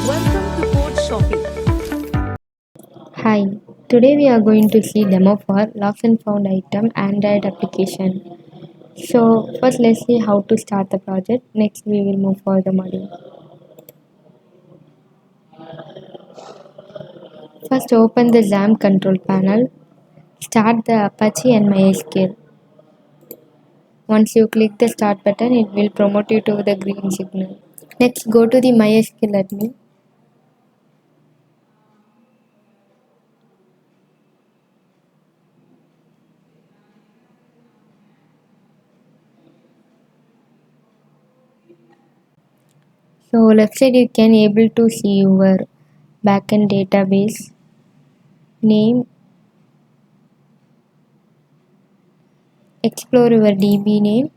Welcome to Code Shopping. Hi, today we are going to see demo for lost and found item Android application. So first let's see how to start the project. Next we will move for the module. First open the XAMPP control panel. Start the Apache and MySQL. Once you click the start button, it will promote you to the green signal. Next go to the MySQL admin. So left side you can able to see your backend database name. Explore your DB name.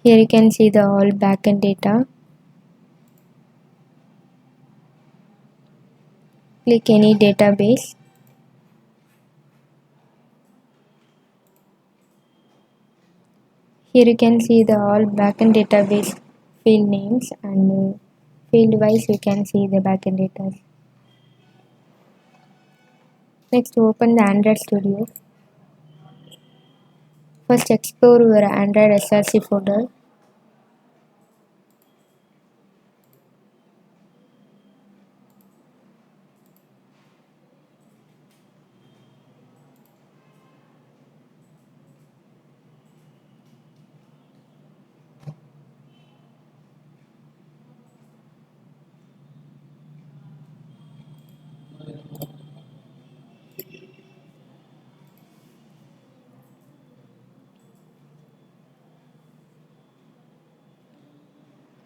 Here you can see the all backend data. Click any database. Here you can see the all backend database field names and field wise you can see the backend data. Next open the Android Studio. First explore your Android SRC folder.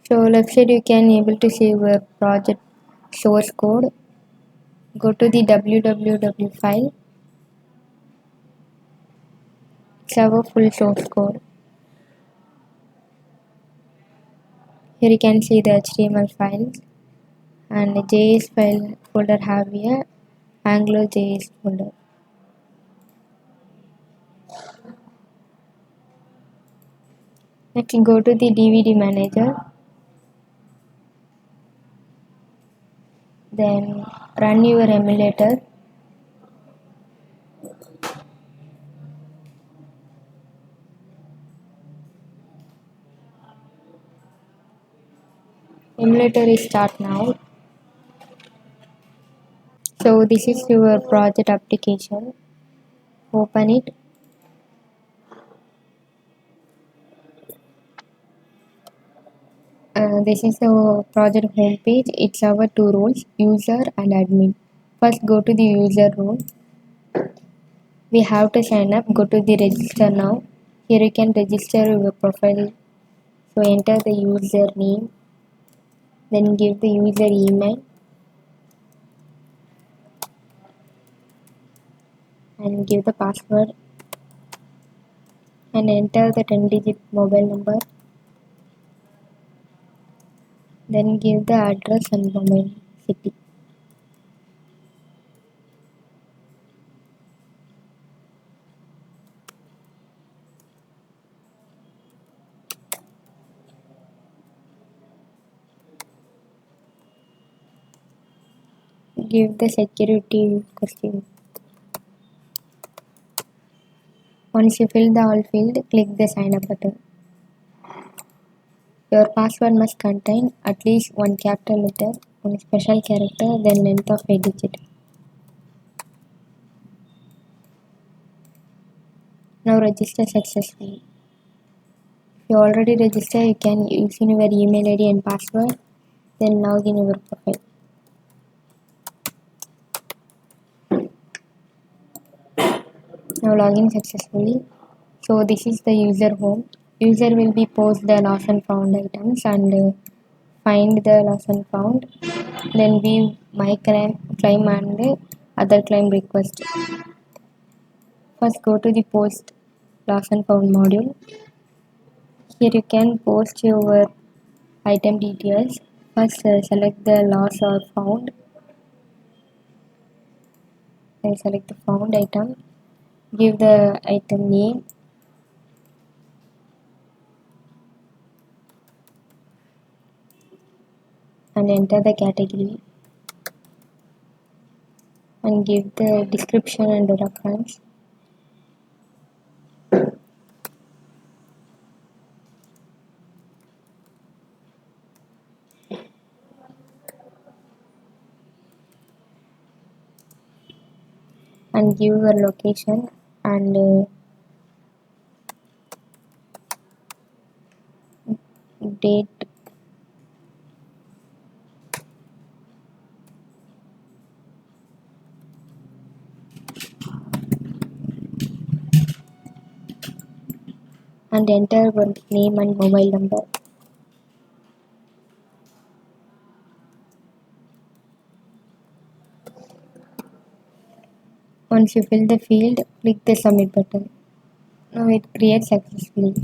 So left side you can able to see your project source code. Go to the www file. It's our full source code. Here you can see the HTML files and the JS file folder have here Angular JS folder. Next go to the DVD manager. Then run your emulator. Emulator is start now. So this is your project application. Open it. This is the project home page. It's our two roles, user and admin. First go to the user role. We have to sign up. Go to the register now. Here you can register your profile. So enter the user name. Then give the user email. And give the password. And enter the 10-digit mobile number. Then give the address and domain city. Give the security question. Once you fill the all field, click the sign up button. Your password must contain at least one capital letter, one special character, then length of 8 digit. Now register successfully. If you already registered, you can use in your email ID and password, then log in your profile. Now login successfully. So this is the user home. User will be post the lost and found items and find the lost and found. Then view my claim and other claim request. First go to the post lost and found module. Here you can post your item details. First select the lost or found. Then select the found item. Give the item name. and enter the category and give the description and the reference. And give your location and date and enter your name and mobile number. Once you fill the field, click the submit button. Now it creates successfully.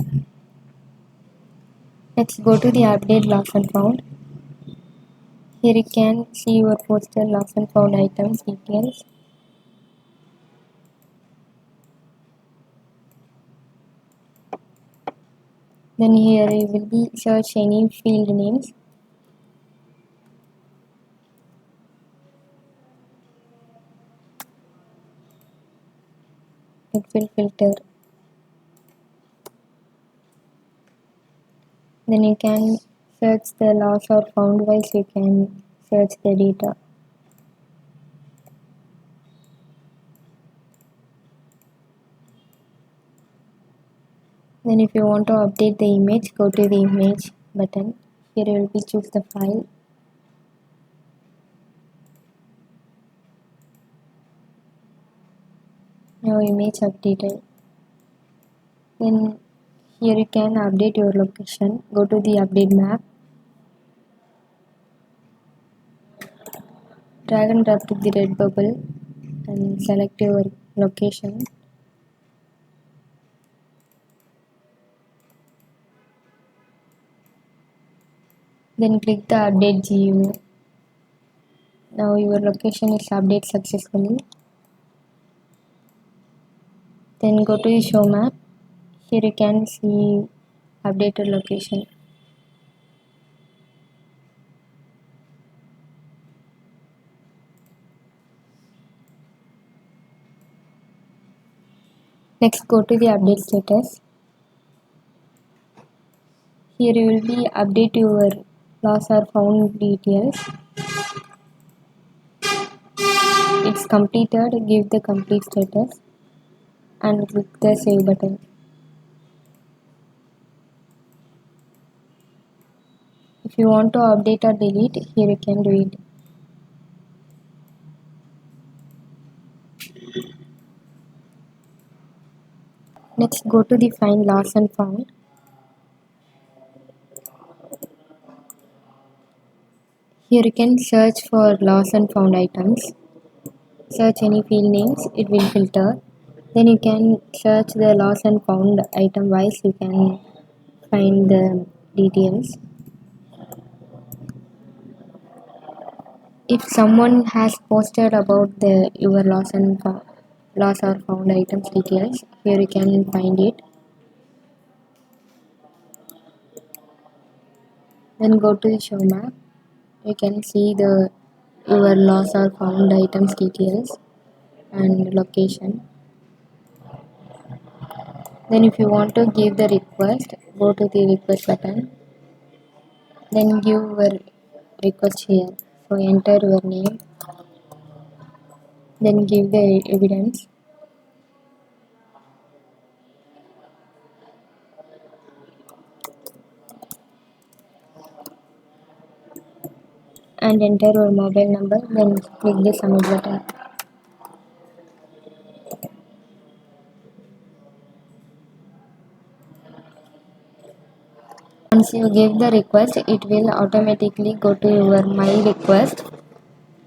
Let's go to the update lost and found. Here you can see your poster lost and found items details. Then here you will be search any field names. It will filter. Then you can search the lost or found wise, you can search the data. Then if you want to update the image, go to the image button. Here you will be choose the file. Now image updated. Then here you can update your location. Go to the update map. Drag and drop to the red bubble and select your location. Then click the update GUI. Now your location is updated successfully. Then go to the show map. Here you can see updated location. Next go to the update status. Here you will be update your lost or found details. It's completed, give the complete status and click the save button. If you want to update or delete, here you can do it. Next go to the find lost and found. Here you can search for lost and found items. Search any field names, it will filter. Then you can search the lost and found item wise, you can find the details. If someone has posted about the your lost or found items details, here you can find it. Then go to the show map. You can see the your lost or found items details and location. Then if you want to give the request, go to the request button. Then give your request here. So enter your name. Then give the evidence. And enter your mobile number. Then click the submit button. Once you give the request, it will automatically go to your my request.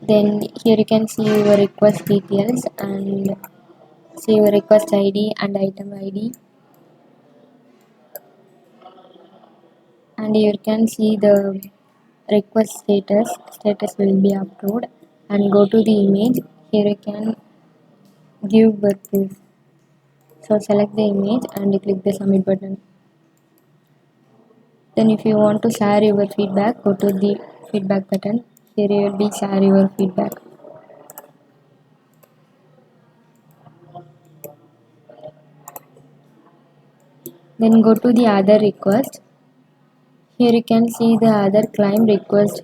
Then here you can see your request details and see your request ID and item ID. And you can see the request status will be approved. And go to the image. Here you can give birth proof. So select the image and click the submit button. Then if you want to share your feedback, go to the feedback button. Here you will be share your feedback. Then go to the other request. Here you can see the other claim request.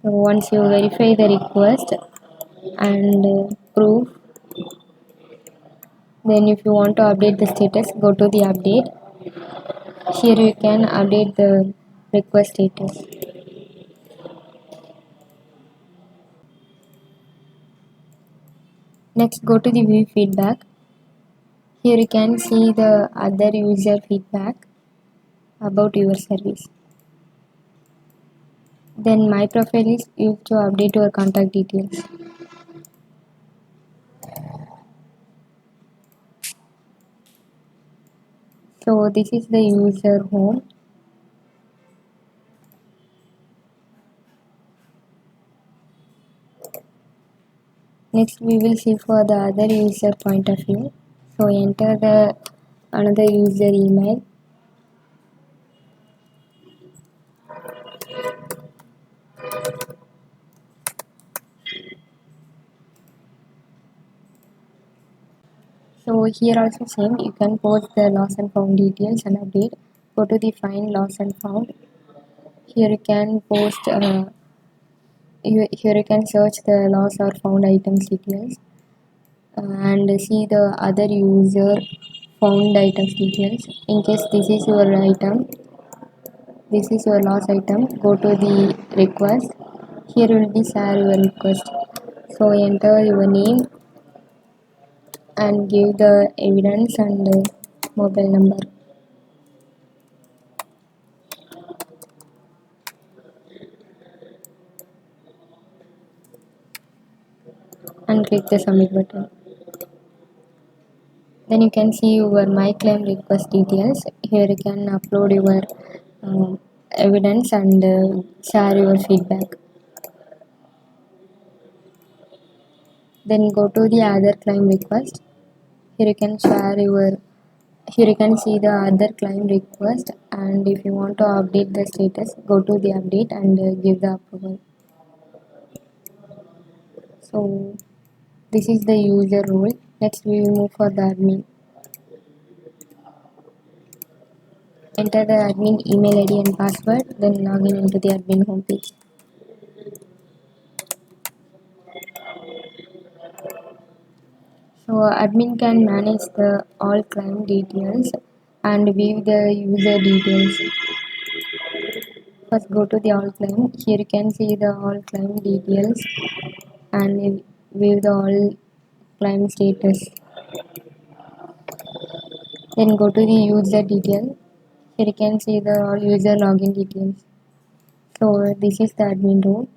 So once you verify the request and proof, then if you want to update the status, go to the update. Here you can update the request status. Next, go to the view feedback. Here you can see the other user feedback about your service. Then my profile is used to update your contact details. So this is the user home. Next we will see for the other user point of view. So enter the another user email. So here also same, you can post the lost and found details and update. Go to the find lost and found. Here you can post here you can search the lost or found items details and see the other user found items details. In case this is your item, this is your lost item, go to the request. Here will be share your request. So enter your name and give the evidence and mobile number and click the submit button. Then you can see your my claim request details. Here you can upload your evidence and share your feedback. Then go to the other claim request. Here you can share your here you can see the other claim request, and if you want to update the status, go to the update and give the approval. So this is the user role. Next we will move for the admin. Enter the admin email ID and password, then log in into the admin homepage. So admin can manage the all claim details and view the user details. First go to the all claim. Here you can see the all claim details and view the all claim status. Then go to the user detail. Here you can see the all user login details. So this is the admin role.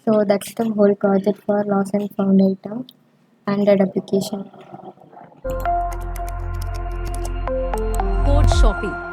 So that's the whole project for lost and found item and that application. Code shopping.